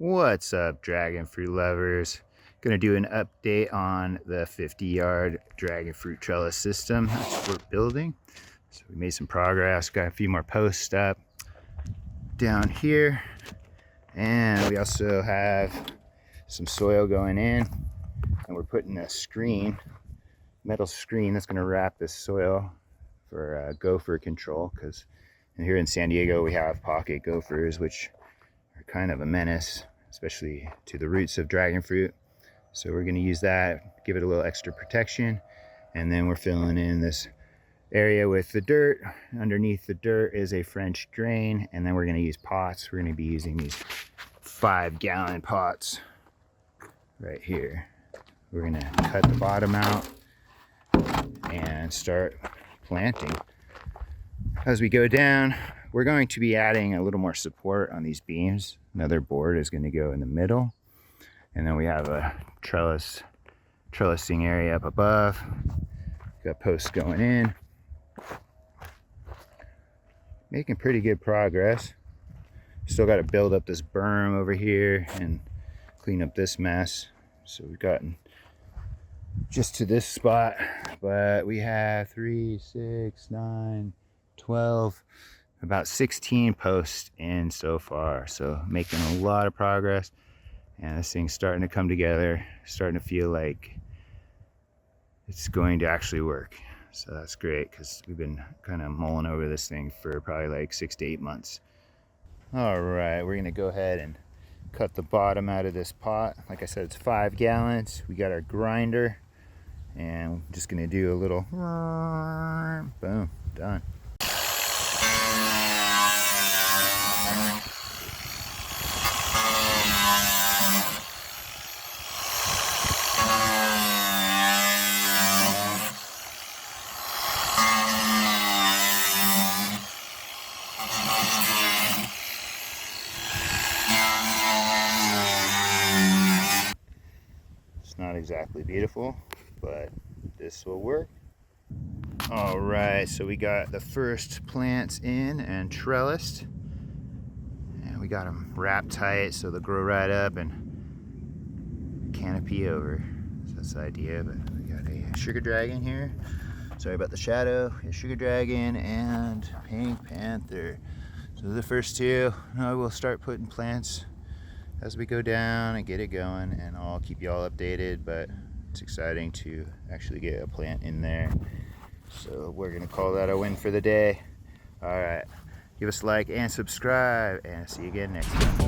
What's up, dragon fruit lovers? Gonna do an update on the 50-yard dragon fruit trellis system. That's what we're building. So we made some progress, got a few more posts up down here. And we also have some soil going in, and we're putting a screen, metal screen that's gonna wrap this soil for gopher control, because here in San Diego we have pocket gophers, which are kind of a menace, especially to the roots of dragon fruit. So we're going to use that, give it a little extra protection, and then we're filling in this area with the dirt. Underneath the dirt is a French drain, and then we're going to use pots. We're going to be using these 5-gallon pots right here. We're going to cut the bottom out and start planting. As we go down, we're going to be adding a little more support on these beams. Another board is going to go in the middle, and then we have a trellising area up above. Got posts going in. Making pretty good progress. Still got to build up this berm over here and clean up this mess. So we've gotten just to this spot, but we have 3, 6, 9, 12, about 16 posts in so far. So making a lot of progress, and this thing's starting to come together, starting to feel like it's going to actually work. So that's great, because we've been kind of mulling over this thing for probably like 6 to 8 months. All right, we're gonna go ahead and cut the bottom out of this pot. Like I said, it's 5 gallons. We got our grinder, and I'm just gonna do a little boom, done. It's not exactly beautiful, but this will work. All right, so we got the first plants in and trellised, and we got them wrapped tight so they'll grow right up and canopy over. So that's the idea. But we got a sugar dragon here. Sorry about the shadow. A sugar dragon and pink panther. So the first two. Now we'll start putting plants as we go down and get it going, and I'll keep you all updated. But it's exciting to actually get a plant in there. So we're gonna call that a win for the day. All right, give us a like and subscribe, and see you again next time.